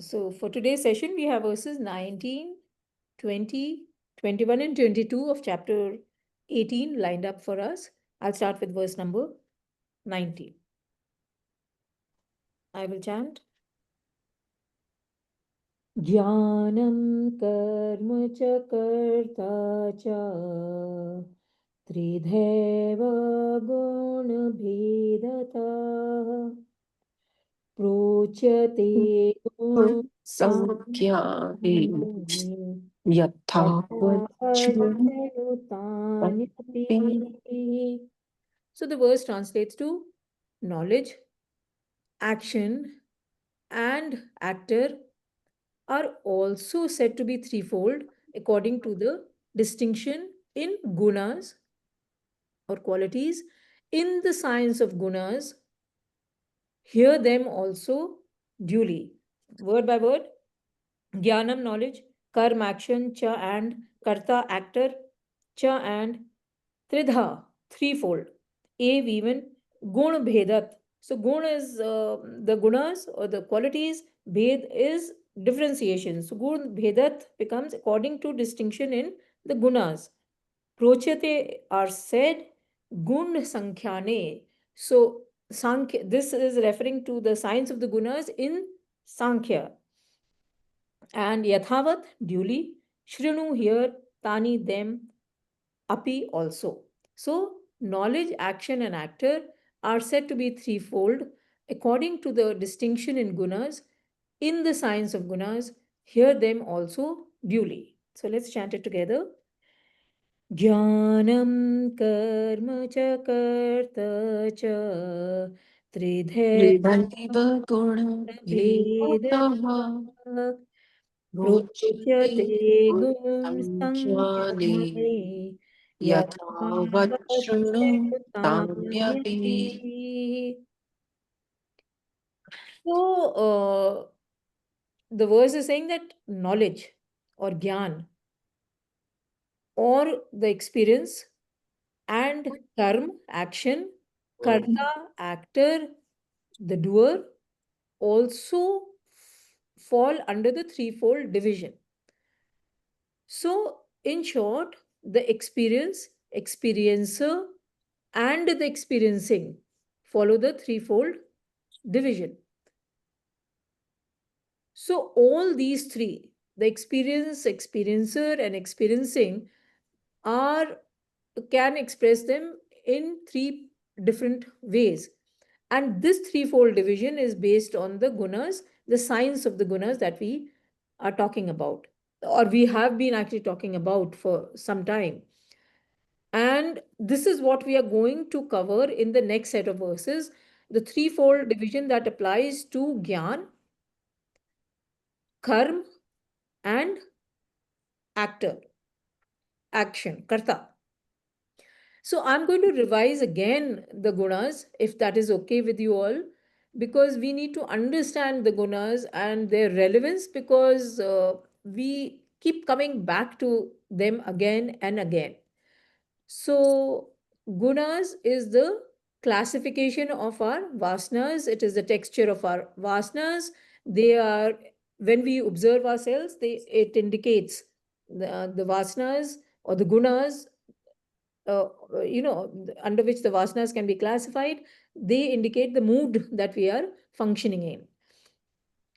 So for today's session, we have verses 19, 20, 21, and 22 of chapter 18 lined up for us. I'll start with verse number 19. I will chant. Jnanam karma cha karta cha tridheva guna bhedata प्रोच्यते संख्याने यथा So the verse translates to knowledge, action, and actor are also said to be threefold according to the distinction in gunas or qualities in the science of gunas. Hear them also duly. Word by word. Jnanam knowledge, karma action, cha and karta actor, cha and tridha threefold. A even gun bhedat. So gun is the gunas or the qualities. Bhed is differentiation. So gun bhedat becomes according to distinction in the gunas. Prochate are said gun sankhyane. So sankhya, this is referring to the science of the gunas in sankhya. And yathavat duly shrinu here tani them api also. So knowledge, action, and actor are said to be threefold according to the distinction in gunas in the science of gunas. Hear them also duly. So let's chant it together. ज्ञानं कर्म च कर्ता च त्रिधैव त्रिधैर्भेदः गुणभेदः प्रोच्यते रोचते संख्याने गुणसङ्ख्याने यथावत् शृणु ताम्यपि. यथावच्युतान्यपि. So, the verse is saying that knowledge or gyan or the experience and karma, action, karta, actor, the doer, also fall under the threefold division. So, in short, the experience, experiencer, and the experiencing follow the threefold division. So, all these three, the experience, experiencer, and experiencing, are can express them in three different ways. And this threefold division is based on the gunas, the science of the gunas that we are talking about, or we have been actually talking about for some time. And this is what we are going to cover in the next set of verses, the threefold division that applies to Gyan, Karm, and actor, action, Karta. So I'm going to revise again the gunas, if that is okay with you all, because we need to understand the gunas and their relevance, because we keep coming back to them again and again. So gunas is the classification of our vasanas. It is the texture of our vasanas. They are, when we observe ourselves, it indicates the vasanas or the gunas, under which the vasanas can be classified. They indicate the mood that we are functioning in.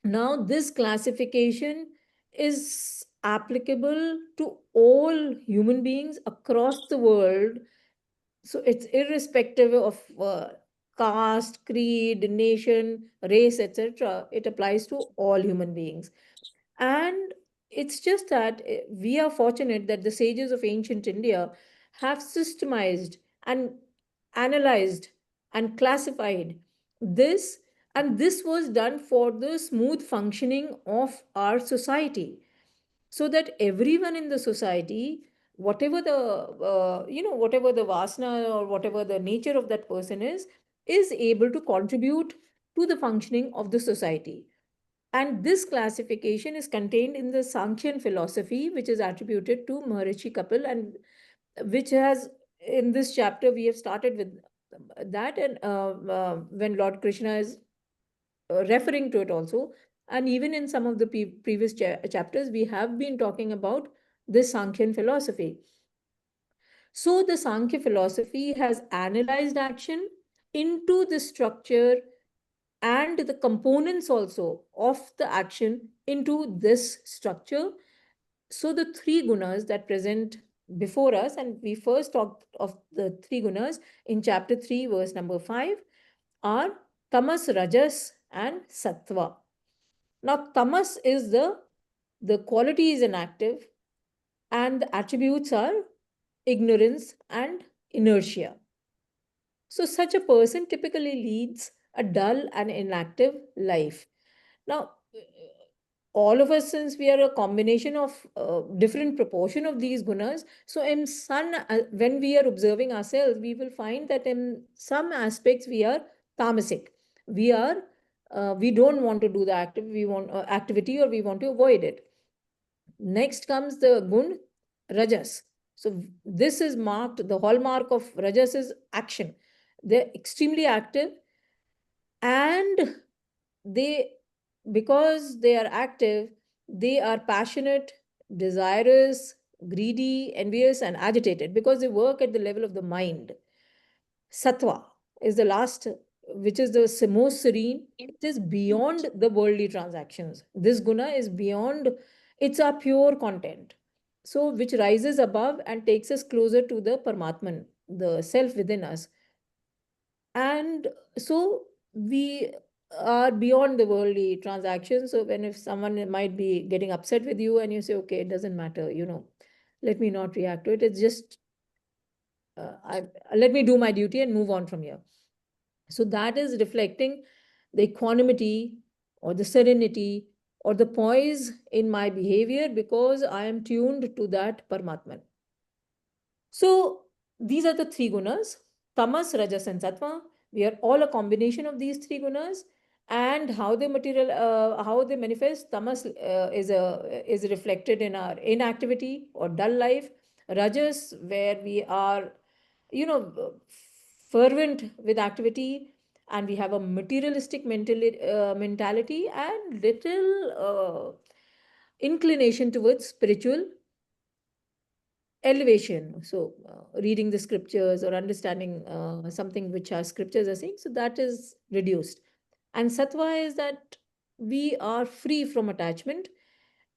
Now, this classification is applicable to all human beings across the world. So it's irrespective of caste, creed, nation, race, etc. It applies to all human beings. And it's just that we are fortunate that the sages of ancient India have systemized and analyzed and classified this, and this was done for the smooth functioning of our society, so that everyone in the society, whatever the whatever the vasana or whatever the nature of that person is able to contribute to the functioning of the society. And this classification is contained in the Sankhyan philosophy, which is attributed to Maharishi Kapil, and which has, in this chapter, we have started with that. And when Lord Krishna is referring to it also, And even in some of the previous chapters, we have been talking about this Sankhyan philosophy. So the Sankhya philosophy has analyzed action into the structure and the components also of the action into this structure. So the three gunas that present before us, and we first talked of the three gunas in chapter 3, verse number 5, are tamas, rajas, and sattva. Now, tamas is the quality is inactive, and the attributes are ignorance and inertia. So, such a person typically leads a dull and inactive life. Now, all of us, since we are a combination of different proportion of these gunas, so in some, when we are observing ourselves, we will find that in some aspects we are tamasic. We are we don't want to do the activity, or we want to avoid it. Next comes the gun rajas. So this is marked, the hallmark of rajas is action. They're extremely active, and they, because they are active, they are passionate, desirous, greedy, envious, and agitated, because they work at the level of the mind. Sattva is the last, which is the most serene. It is beyond the worldly transactions. This guna is beyond, it's a pure content. So, which rises above and takes us closer to the Paramatman, the self within us. And so we are beyond the worldly transactions. So, when if someone might be getting upset with you and you say, okay, it doesn't matter, let me not react to it. It's just, I, let me do my duty and move on from here. So that is reflecting the equanimity or the serenity or the poise in my behavior, because I am tuned to that Paramatman. So these are the three gunas: tamas, rajas, and sattva. We are all a combination of these three gunas, and how they manifest. Tamas is reflected in our inactivity or dull life. Rajas, where we are, you know, fervent with activity, and we have a materialistic mentality and little inclination towards spiritual elevation. So, reading the scriptures or understanding something which our scriptures are saying, so that is reduced. And sattva is that we are free from attachment,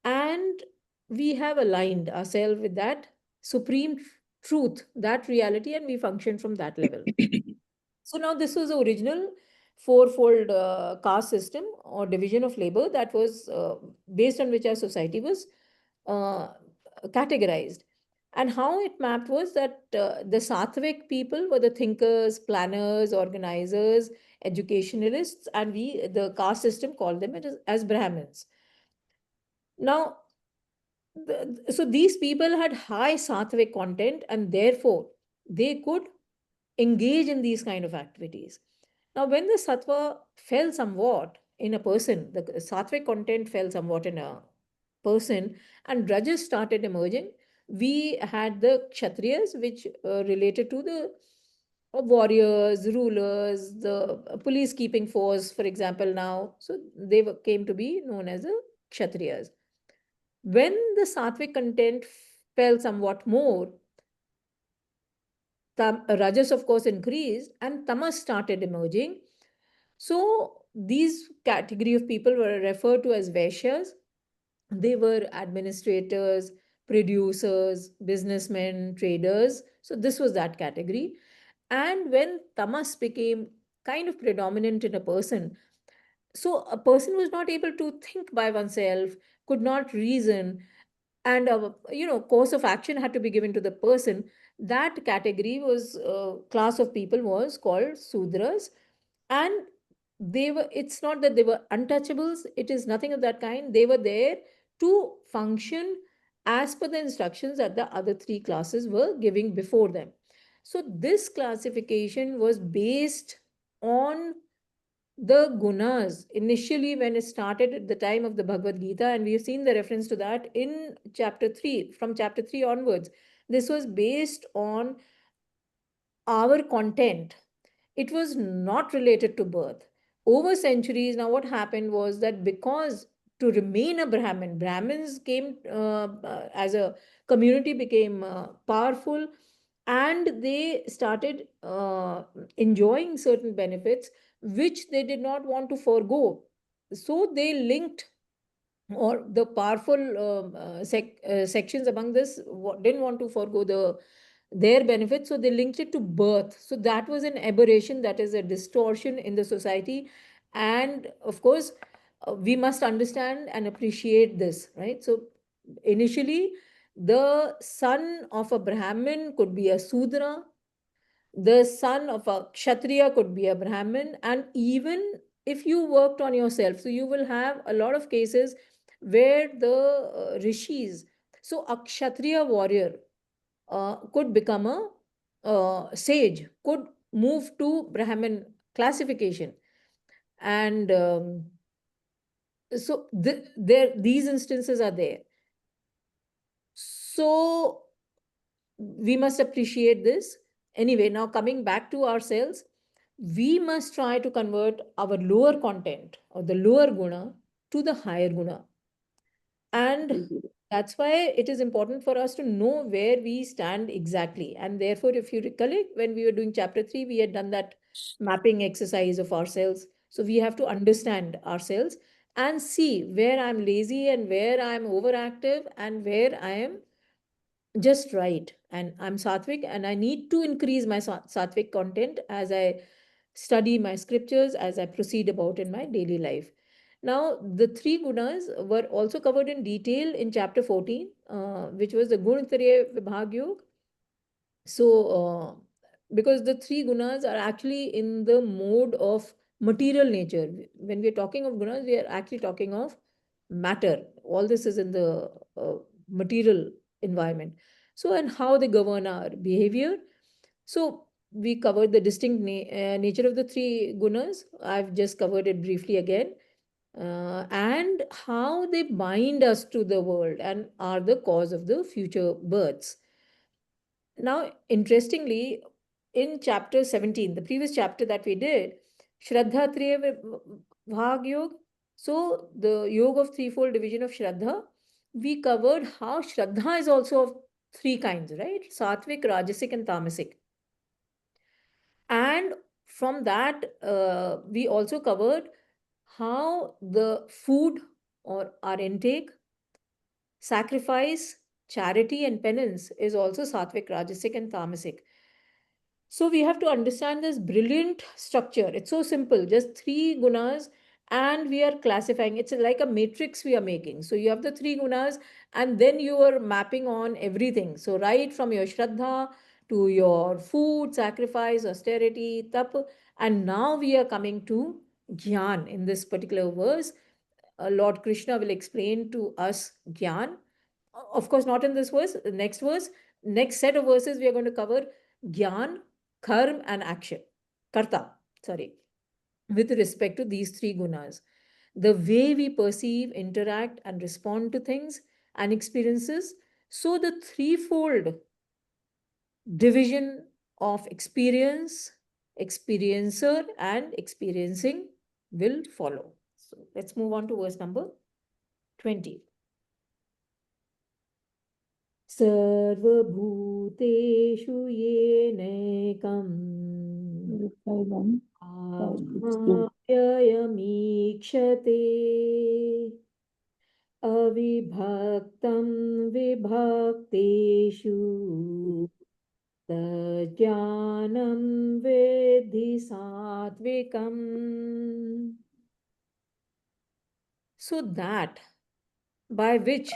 and we have aligned ourselves with that supreme truth, that reality, and we function from that level. So now this was the original fourfold caste system or division of labor that was based on which our society was uh, categorized. And how it mapped was that the Sattvic people were the thinkers, planners, organizers, educationalists, and the caste system, called them as Brahmins. Now, so these people had high Sattvic content, and therefore they could engage in these kind of activities. Now, when the sattva fell somewhat in a person, the sattvic content fell somewhat in a person, and rajas started emerging. We had the kshatriyas, which related to the warriors, rulers, the police keeping force, for example, now. So they came to be known as the kshatriyas. When the sattvic content fell somewhat more, rajas, of course, increased, and tamas started emerging. So these category of people were referred to as Vaishyas. They were administrators, producers, businessmen, traders. So this was that category. And when tamas became kind of predominant in a person, so a person was not able to think by oneself, could not reason, and course of action had to be given to the person. That category was class of people was called Sudras. And they were, it's not that they were untouchables, it is nothing of that kind. They were there to function as per the instructions that the other three classes were giving before them. So this classification was based on the gunas initially when it started at the time of the Bhagwad Gita, and we have seen the reference to that in chapter 3. From chapter 3 onwards, this was based on our content. It was not related to birth. over centuries, now what happened was that because to remain a Brahmin, Brahmins came as a community, became powerful, and they started enjoying certain benefits which they did not want to forego. So they linked, or the powerful sections among this didn't want to forego their benefits, so they linked it to birth. So that was an aberration, that is a distortion in the society. And of course, we must understand and appreciate this, right? So initially, the son of a Brahmin could be a Sudra, the son of a Kshatriya could be a Brahmin, and even if you worked on yourself, so you will have a lot of cases where the rishis, so a Kshatriya warrior could become a sage, could move to Brahmin classification. And so there, these instances are there. So we must appreciate this. Anyway, now coming back to ourselves, we must try to convert our lower content or the lower guna to the higher guna. And that's why it is important for us to know where we stand exactly. And therefore, if you recollect, when we were doing chapter 3, we had done that mapping exercise of ourselves. So we have to understand ourselves and see where I'm lazy and where I'm overactive and where I am just right. And I'm sattvic, and I need to increase my sattvic content as I study my scriptures, as I proceed about in my daily life. Now, the three gunas were also covered in detail in chapter 14, which was the Guntraya Vibhag Yoga. So, because the three gunas are actually in the mode of material nature. When we are talking of gunas, we are actually talking of matter. All this is in the material environment. So, and how they govern our behavior. So, we covered the distinct nature of the three gunas. I've just covered it briefly again. And how they bind us to the world and are the cause of the future births. Now, interestingly, in chapter 17, the previous chapter that we did, Shraddha Triya Bhag Yoga, so the yoga of threefold division of Shraddha, we covered how Shraddha is also of three kinds, right? Sattvic, Rajasic, and Tamasic. And from that, we also covered how the food or our intake, sacrifice, charity, and penance is also Sattvic, Rajasic, and Tamasic. So we have to understand this brilliant structure. It's so simple, just three gunas, and we are classifying. It's like a matrix we are making. So you have the three gunas, and then you are mapping on everything. So right from your Shraddha to your food, sacrifice, austerity, tap, and now we are coming to Gyan in this particular verse. Lord Krishna will explain to us Gyan. Of course, not in this verse, next set of verses, we are going to cover Gyan, Karm, and action. Karta, sorry, with respect to these three gunas. The way we perceive, interact, and respond to things and experiences. So the threefold division of experience, experiencer, and experiencing will follow. So let's move on to verse number 20. सर्वभूतेषु येनैकम् Seven, five, six, two. आत्माव्ययमीक्षते अविभक्तं विभक्तेषु तज्ज्ञानं विद्धि सात्विकम्. So that by which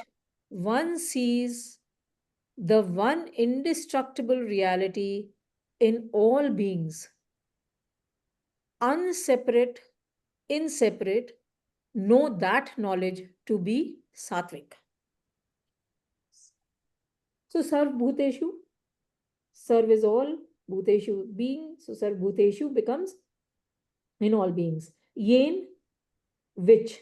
one sees the one indestructible reality in all beings, unseparate, inseparate, know that knowledge to be sattvic. So, sarv bhuteshu, sarv is all, bhuteshu being, so sarv bhuteshu becomes in all beings. Yen, which,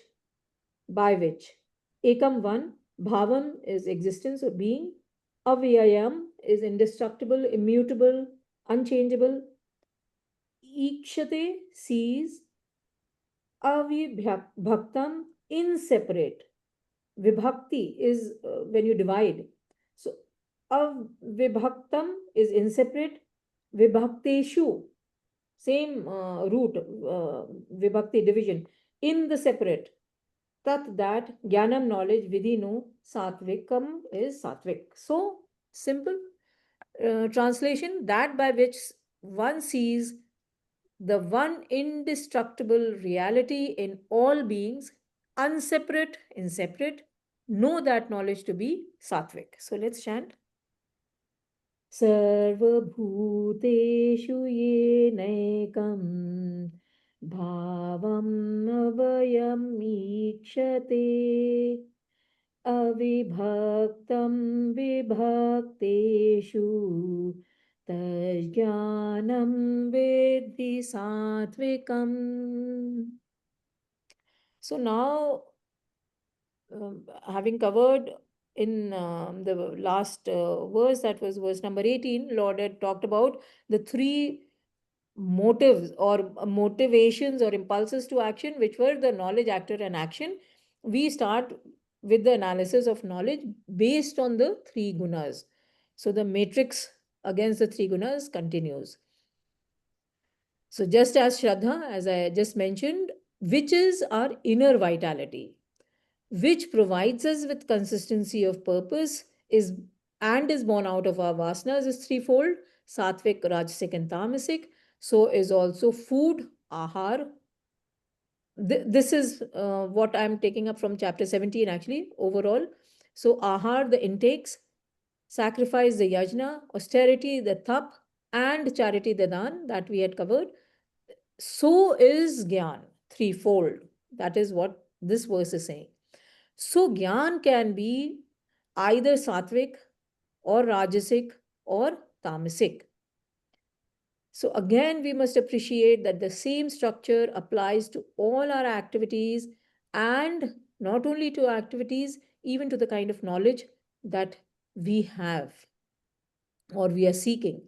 by which. Ekam, one, bhavam is existence or being. Avyayam is indestructible, immutable, unchangeable. Ikshate, sees. Avibhaktam, inseparate. Vibhakti is when you divide. So avibhaktam is inseparate. Vibhakteshu, same root, vibhakti division, in the separate. Tat, that, jnanam, knowledge, vidhi, no, satvikam is satvik. So simple translation, that by which one sees the one indestructible reality in all beings, unseparate, inseparate, know that knowledge to be sattvic. So let's chant. सर्वभूतेषु येनैकं भावम् अवयमीक्षते अविभक्तं विभक्तेषु तज्ज्ञानं वेत्ति सात्विकम्. So now, having covered in the last verse, that was verse number 18, Lord had talked about the three motives or motivations or impulses to action, which were the knowledge, actor, and action. We start with the analysis of knowledge based on the three gunas. So the matrix against the three gunas continues. So, just as Shraddha, as I just mentioned, which is our inner vitality, which provides us with consistency of purpose, is and is born out of our vasanas, is threefold: sattvic, rajasic, and tamasic. So is also food, ahar. This is what I'm taking up from chapter 17 actually, overall. So ahar, the intakes; sacrifice, the yajna; austerity, the tap; and charity, the dan, that we had covered. So is Gyan, threefold. That is what this verse is saying. So Gyan can be either sattvic or rajasic or tamasic. So again, we must appreciate that the same structure applies to all our activities, and not only to activities, even to the kind of knowledge that we have or we are seeking.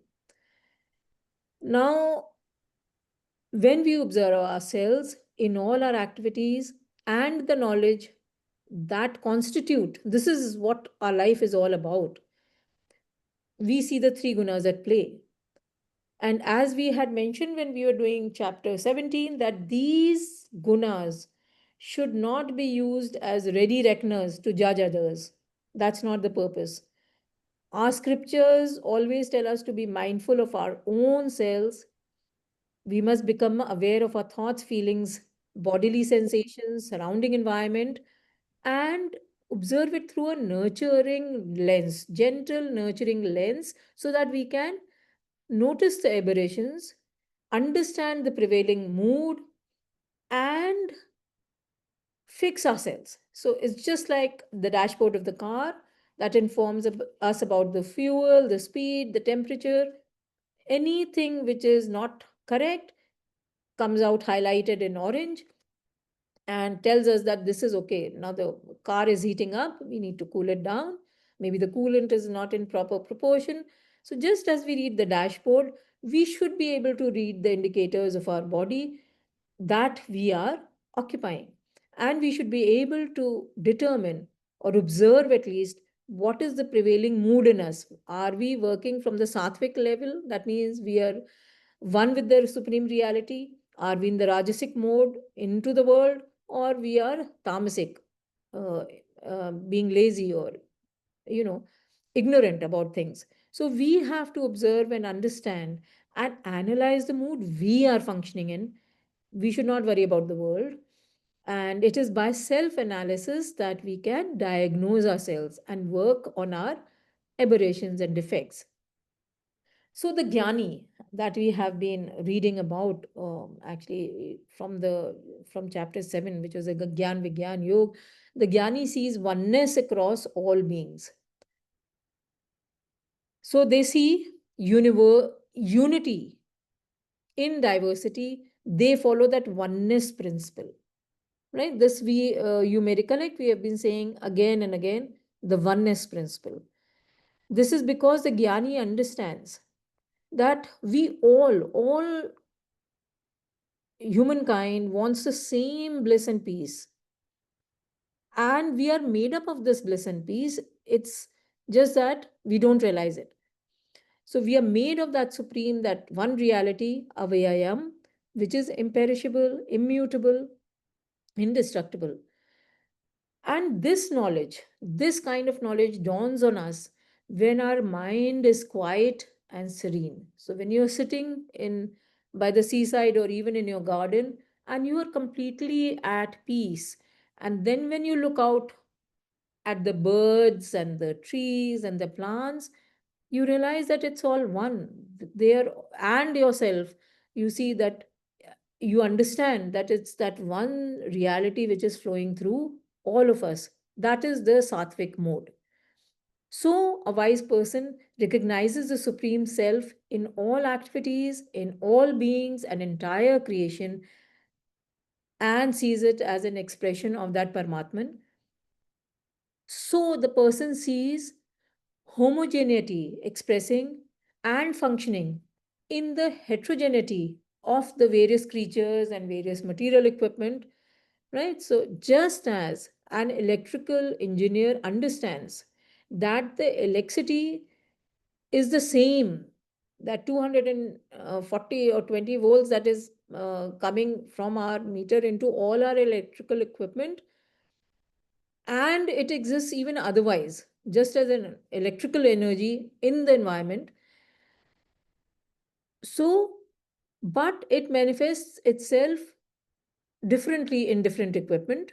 Now, when we observe ourselves in all our activities and the knowledge that constitute, this is what our life is all about, we see the three gunas at play. And as we had mentioned when we were doing chapter 17, that these gunas should not be used as ready reckoners to judge others. That's not the purpose. Our scriptures always tell us to be mindful of our own selves. We must become aware of our thoughts, feelings, bodily sensations, surrounding environment, and observe it through a nurturing lens, gentle, nurturing lens, so that we can notice the aberrations, understand the prevailing mood, and fix ourselves. So it's just like the dashboard of the car that informs us about the fuel, the speed, the temperature. Anything which is not correct comes out highlighted in orange and tells us that this is okay. Now the car is heating up, we need to cool it down. Maybe the coolant is not in proper proportion. So, just as we read the dashboard, we should be able to read the indicators of our body that we are occupying. And we should be able to determine or observe at least what is the prevailing mood in us. Are we working from the sattvic level? That means we are one with the supreme reality. Are we in the rajasic mode into the world, or we are tamasic, uh, being lazy or you know ignorant about things? So we have to observe and understand and analyze the mood we are functioning in. We should not worry about the world, and it is by self analysis that we can diagnose ourselves and work on our aberrations and defects. So the Jnani that we have been reading about, actually from chapter 7, which was a Gyan Vigyan Yog, the Jnani sees oneness across all beings. So they see unity in diversity. They follow that oneness principle, right? This we you may recollect, we have been saying again and again the oneness principle. This is because the Jnani understands that we all humankind wants the same bliss and peace, and we are made up of this bliss and peace. It's just that we don't realize it. So we are made of that supreme, that one reality, avayayam, which is imperishable, immutable, indestructible. And this knowledge, this kind of knowledge dawns on us when our mind is quiet and serene. So when you're sitting in by the seaside or even in your garden and you are completely at peace, and then when you look out at the birds and the trees and the plants, you realize that it's all one. There, and yourself, you see that, you understand that it's that one reality which is flowing through all of us. That is the sattvic mode. So a wise person recognizes the supreme self in all activities, in all beings and entire creation, and sees it as an expression of that Paramatman. So the person sees homogeneity expressing and functioning in the heterogeneity of the various creatures and various material equipment, right? So, just as an electrical engineer understands that the electricity is the same, that 240 or 20 volts that is coming from our meter into all our electrical equipment, and it exists even otherwise, just as an electrical energy in the environment. So, but it manifests itself differently in different equipment.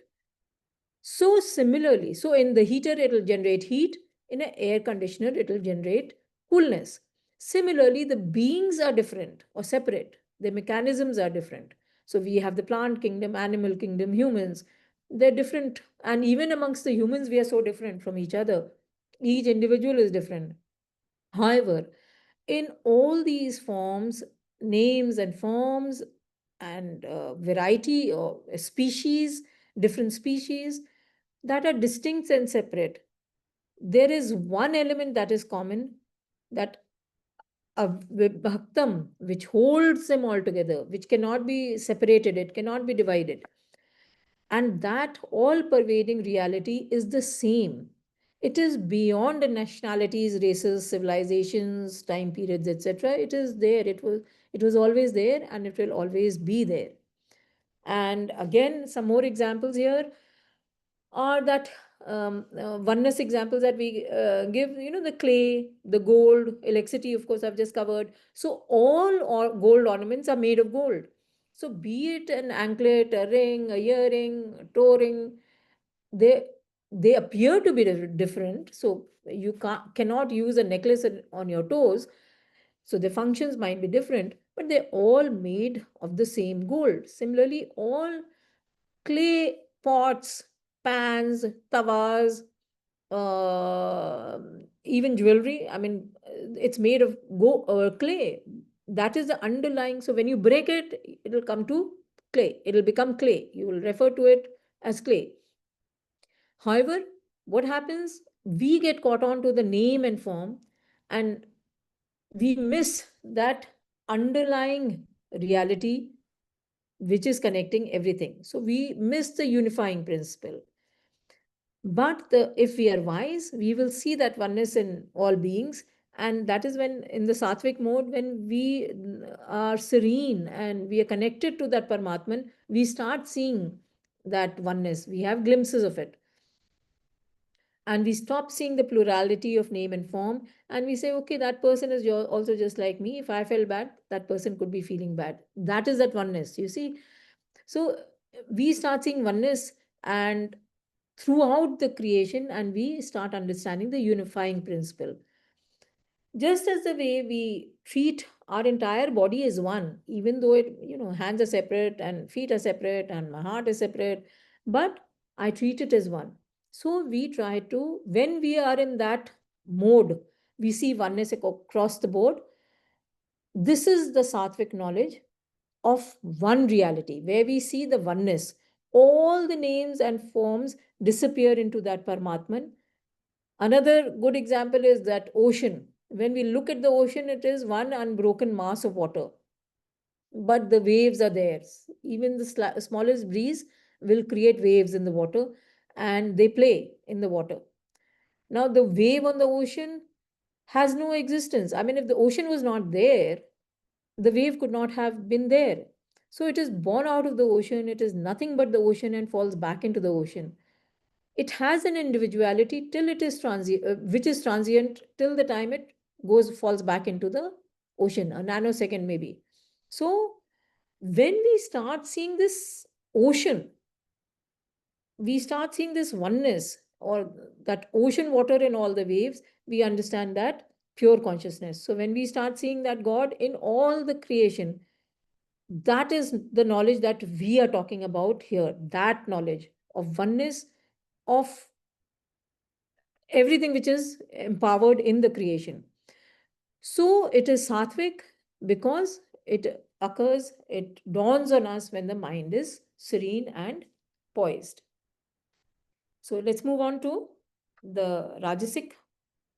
So, similarly, so in the heater, it will generate heat, in an air conditioner, it will generate coolness. Similarly, the beings are different or separate, the mechanisms are different. So, we have the plant kingdom, animal kingdom, humans, they're different. And even amongst the humans, we are so different from each other. Each individual is different. However, in all these forms, names and forms, and variety or species, different species that are distinct and separate, there is one element that is common, that a bhaktam, which holds them all together, which cannot be separated, it cannot be divided. And that all pervading reality is the same. It is beyond the nationalities, races, civilizations, time periods, etc. It is there. It was always there, and it will always be there. And again, some more examples here are that oneness examples that we give, the clay, the gold, electricity, of course, I've just covered. So all or gold ornaments are made of gold. So be it an anklet, a ring, a earring, a toe ring, they they appear to be different. So you cannot use a necklace on your toes. So the functions might be different, but they're all made of the same gold. Similarly, all clay pots, pans, tawas, even jewelry. I mean, it's made of clay. That is the underlying. So when you break it, it'll come to clay. It'll become clay. You will refer to it as clay. However, what happens? We get caught on to the name and form, and we miss that underlying reality which is connecting everything. So we miss the unifying principle. But if we are wise, we will see that oneness in all beings. And that is when, in the sattvic mode, when we are serene and we are connected to that Paramatman, we start seeing that oneness. We have glimpses of it. And we stop seeing the plurality of name and form. And we say, okay, that person is also just like me. If I felt bad, that person could be feeling bad. That is that oneness, you see. So we start seeing oneness and throughout the creation, and we start understanding the unifying principle. Just as the way we treat our entire body as one, even though hands are separate and feet are separate and my heart is separate, but I treat it as one. So we try to, when we are in that mode, we see oneness across the board. This is the sattvic knowledge of one reality, where we see the oneness. All the names and forms disappear into that Paramatman. Another good example is that ocean. When we look at the ocean, it is one unbroken mass of water. but the waves are there. Even the smallest breeze will create waves in the water, and they play in the water. Now, the wave on the ocean has no existence. I mean, if the ocean was not there, the wave could not have been there. So it is born out of the ocean, it is nothing but the ocean and falls back into the ocean. It has an individuality till it is transient, which is transient till the time it falls back into the ocean, a nanosecond maybe. So when we start seeing this ocean, we start seeing this oneness, or that ocean water in all the waves, we understand that pure consciousness. So when we start seeing that God in all the creation, that is the knowledge that we are talking about here, that knowledge of oneness, of everything which is empowered in the creation. So it is sattvic because it occurs, it dawns on us when the mind is serene and poised. So let's move on to the Rajasic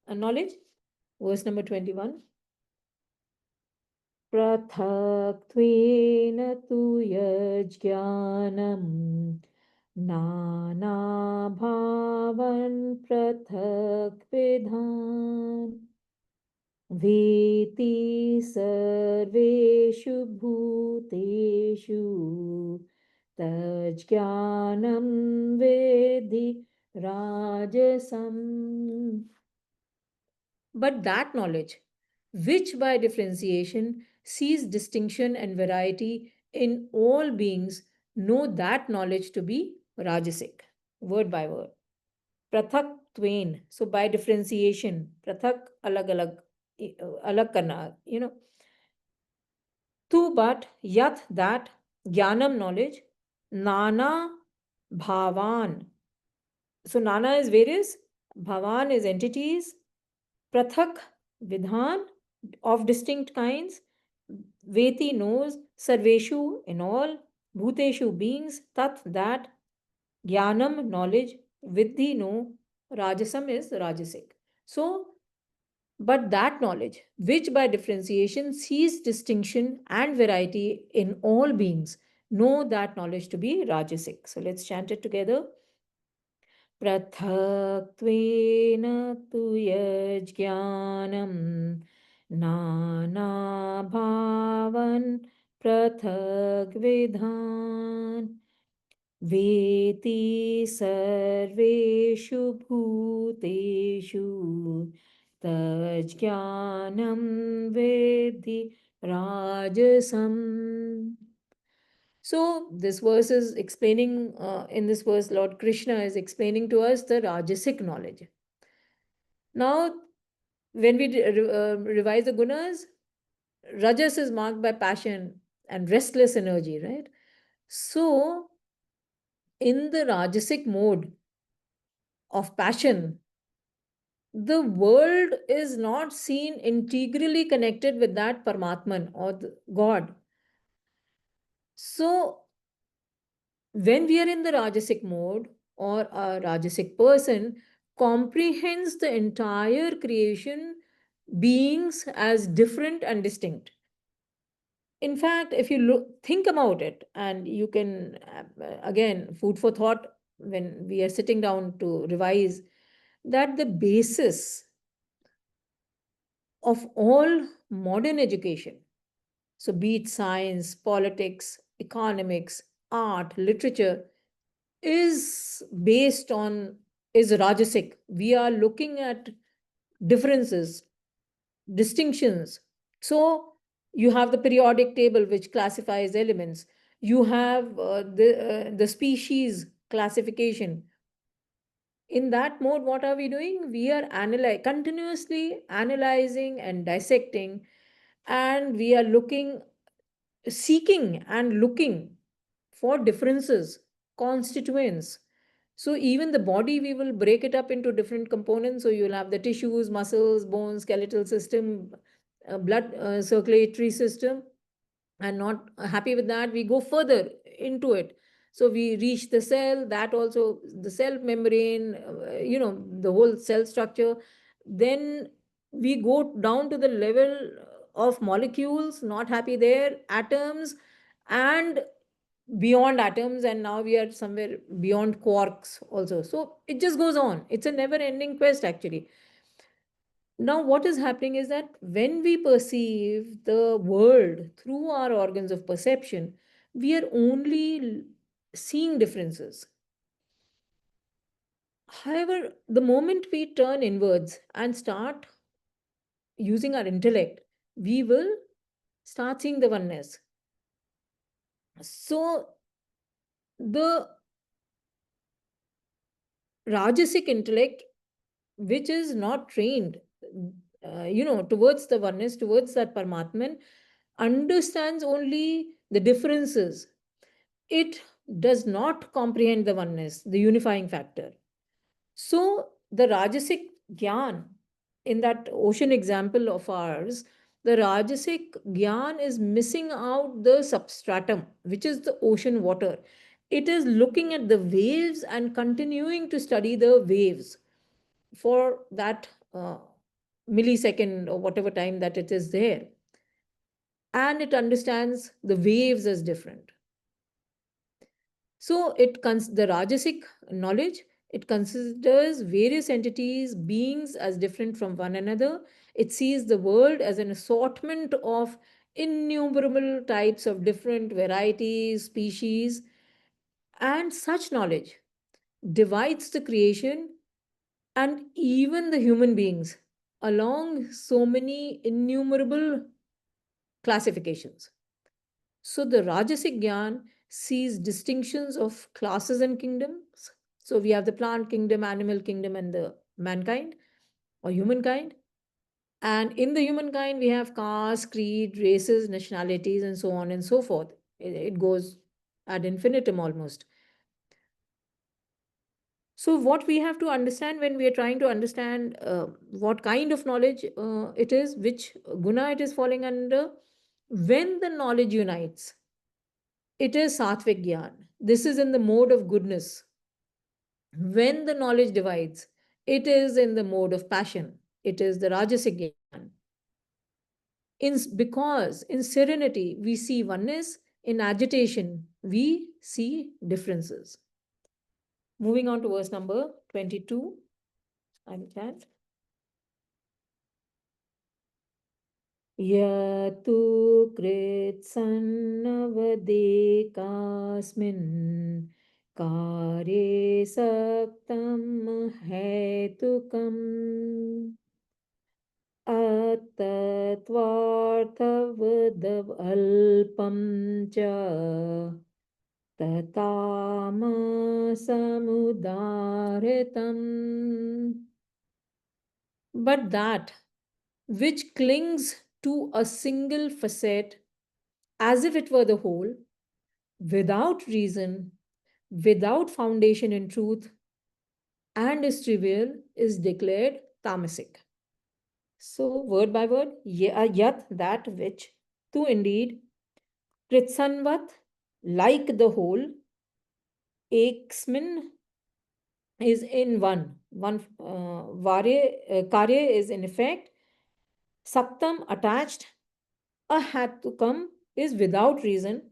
knowledge, verse number 21. पृथक्त्वेन तु यज्ञानं नानाभावन् पृथक्विधान् वेति सर्वेषु भूतेषु तज्ज्ञानं वेदि राजसम्. But that knowledge, which by differentiation sees distinction and variety in all beings, know that knowledge to be Rajasic, word by word. Prathak twain. So by differentiation, Prathak alag alag, alag karna, Tu but yat that Jnanam knowledge, Nana Bhavan. So Nana is various, Bhavan is entities, Prathak Vidhan of distinct kinds, Veti knows, Sarveshu in all, Bhuteshu beings, Tat that, Jnanam knowledge, Vidhi know, Rajasam is Rajasic. So, but that knowledge, which by differentiation sees distinction and variety in all beings, know that knowledge to be Rajasic. So let's chant it together. पृथक्त्वेन तु यज्ञानं नानाभावन् पृथग्विधान् वेति सर्वेषु भूतेषु तज्ज्ञानं वेदि राजसम्. So, this verse is explaining, in this verse, Lord Krishna is explaining to us the Rajasic knowledge. Now, when we revise the gunas, Rajas is marked by passion and restless energy, right? So, in the Rajasic mode of passion, the world is not seen integrally connected with that Paramatman or the God. So, when we are in the Rajasic mode, or a Rajasic person comprehends the entire creation beings as different and distinct. In fact, if you think about it, and you can, again, food for thought when we are sitting down to revise, that the basis of all modern education, so be it science, politics, economics, art, literature, is based on, is Rajasic. We are looking at differences, distinctions. So you have the periodic table which classifies elements. You have the species classification. In that mode, what are we doing? We are continuously analyzing and dissecting, and we are seeking and looking for differences, constituents. So even the body, we will break it up into different components. So you'll have the tissues, muscles, bones, skeletal system, blood circulatory system. And not happy with that, we go further into it. So we reach the cell, that also the cell membrane, the whole cell structure. Then we go down to the level of molecules, not happy there, atoms, and beyond atoms, and now we are somewhere beyond quarks also. So it just goes on. It's a never ending quest, actually. Now, what is happening is that when we perceive the world through our organs of perception, we are only seeing differences. However, the moment we turn inwards and start using our intellect, we will start seeing the oneness. So, the Rajasic intellect, which is not trained, towards the oneness, towards that Paramatman, understands only the differences. It does not comprehend the oneness, the unifying factor. So, the Rajasic Gyan, in that ocean example of ours, the Rajasic Gyan is missing out the substratum, which is the ocean water. It is looking at the waves and continuing to study the waves for that millisecond or whatever time that it is there. And it understands the waves as different. So the Rajasic knowledge, it considers various entities, beings as different from one another. It sees the world as an assortment of innumerable types of different varieties, species, and such knowledge divides the creation and even the human beings along so many innumerable classifications. So the Rajasic Gyan sees distinctions of classes and kingdoms. So we have the plant kingdom, animal kingdom, and the mankind or humankind. And in the humankind, we have caste, creed, races, nationalities, and so on and so forth. It goes ad infinitum almost. So, what we have to understand when we are trying to understand what kind of knowledge it is, which guna it is falling under, when the knowledge unites, it is sattvic gyan. This is in the mode of goodness. When the knowledge divides, it is in the mode of passion. It is the rajasic gyan. Because in serenity we see oneness, in agitation we see differences. Moving on to verse number 22. I will chant. यतु कृत्सन्नवदेकास्मिन् कार्ये सक्तं हेतुकम् अतत्त्वार्थवदल्पं च ततामसमुदाहृतम्. But that which clings to a single facet as if it were the whole, without reason, without foundation in truth, and is trivial, is declared tamasic. So, word by word, yat, that which, tu indeed, pritsanvat, like the whole, eksmin is in one. Karya is in effect, saktam attached, ahatukam is without reason,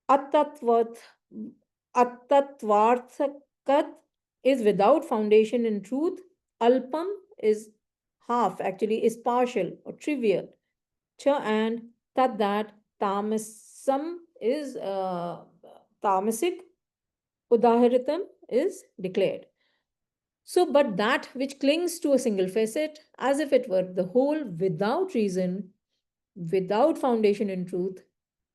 Attatvat, Attatvarthakat is without foundation in truth. Alpam is half, actually, is partial or trivial. Cha and Tat that Tamasam is tamasic. Udaharitam is declared. So, but that which clings to a single facet as if it were the whole without reason, without foundation in truth,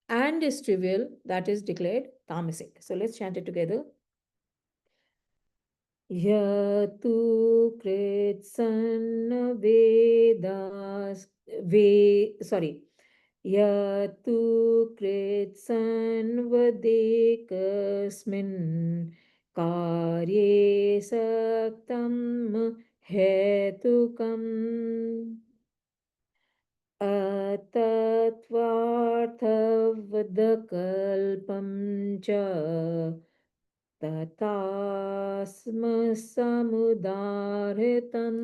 and is trivial, that is declared tamasic. So let's chant it together. Yatu kritsanna vedas sorry. Yatu kritsan vadekasmin karye saktam hetukam अतत्त्वार्थवदकल्पं च तथास्मसमुदाहृतम्.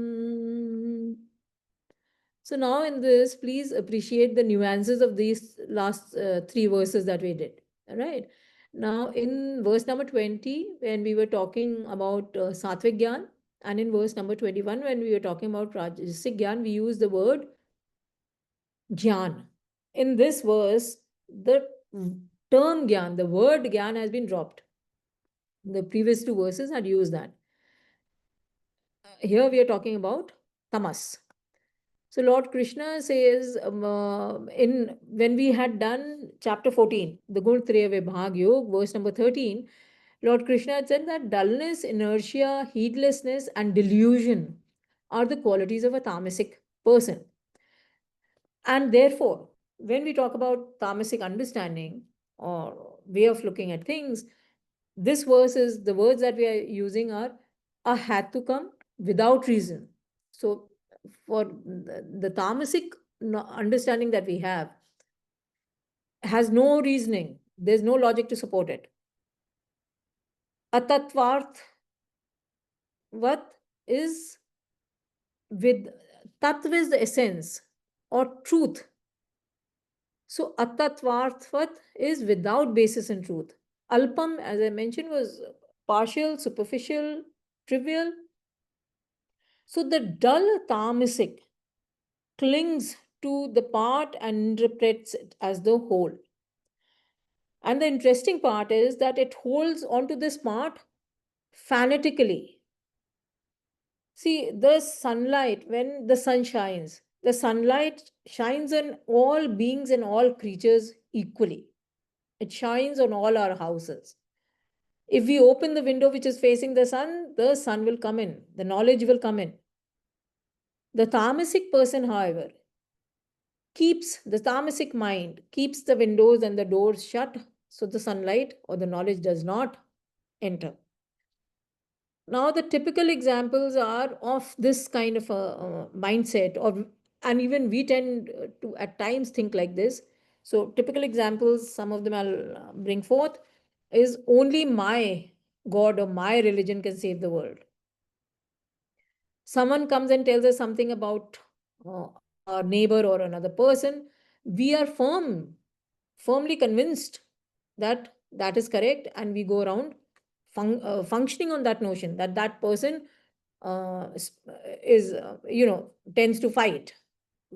So now in this, please appreciate the nuances of these last three verses that we did. All right. Now in verse number 20, when we were talking about Satvik Gyan, and in verse number 21, when we were talking about Rajasic Gyan, we use the word Gyan. In this verse, the term Gyan, the word Gyan has been dropped. The previous two verses had used that. Here we are talking about Tamas. So Lord Krishna says in when we had done chapter 14, the Guntraya Vibhag Yog, verse number 13, Lord Krishna had said that dullness, inertia, heedlessness, and delusion are the qualities of a tamasic person. And therefore, when we talk about tamasic understanding or way of looking at things, this verse is the words that we are using are a had to come without reason. So, for the tamasic understanding that we have has no reasoning, there's no logic to support it. Atatvarth, what is with tattva is the essence or truth. So, atatvartvat is without basis in truth. Alpam, as I mentioned, was partial, superficial, trivial. So the dull tamasic clings to the part and interprets it as the whole. And the interesting part is that it holds onto this part fanatically. See, the sunlight, when the sun shines, the sunlight shines on all beings and all creatures equally. It shines on all our houses. If we open the window which is facing the sun will come in, the knowledge will come in. The tamasic person, however, keeps the tamasic mind, keeps the windows and the doors shut so the sunlight or the knowledge does not enter. Now, the typical examples are of this kind of a mindset, or and even we tend to at times think like this. So, typical examples, some of them I'll bring forth, is only my God or my religion can save the world. Someone comes and tells us something about our neighbor or another person, we are firmly convinced that that is correct, and we go around functioning on that notion that that person is tends to fight.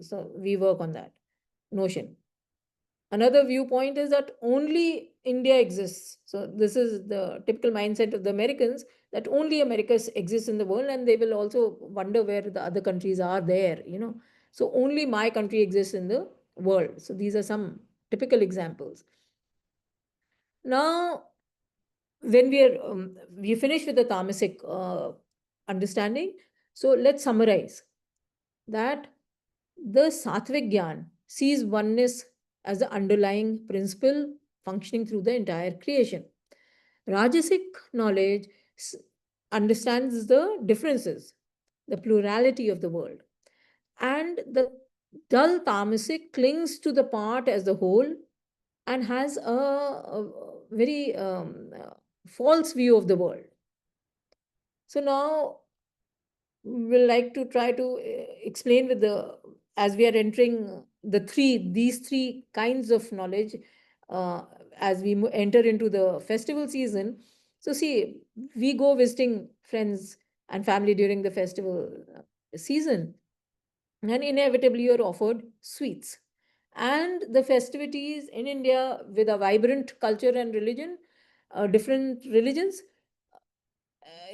So we work on that notion. Another viewpoint is that only India exists. So this is the typical mindset of the Americans, that only America exists in the world, and they will also wonder where the other countries are there. So only my country exists in the world. So these are some typical examples. Now, when we finish with the tamasic understanding, so let's summarize that the Sattvic Gyan sees oneness as the underlying principle functioning through the entire creation. Rajasic knowledge understands the differences, the plurality of the world. And the dull tamasic clings to the part as the whole and has a very false view of the world. So now we'll like to try to explain with as we are entering these three kinds of knowledge as we enter into the festival season. So see, we go visiting friends and family during the festival season, and inevitably you're offered sweets. And the festivities in India, with a vibrant culture and religion, different religions,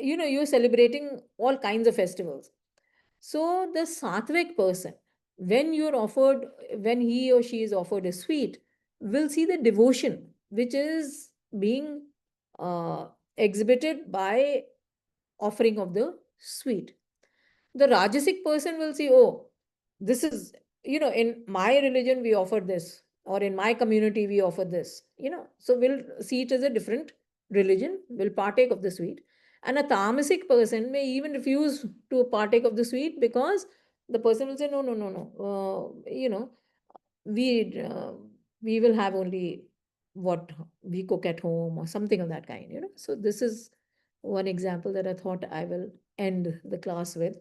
you're celebrating all kinds of festivals. So the sattvic person, when he or she is offered a sweet, will see the devotion which is being uh, exhibited by offering of the sweet. The Rajasic person will see, oh, this is, in my religion we offer this, or in my community we offer this. So we'll see it as a different religion, will partake of the sweet. And a tamasic person may even refuse to partake of the sweet because the person will say, no, no, no, no, we we will have only what we cook at home or something of that kind. So this is one example that I thought I will end the class with.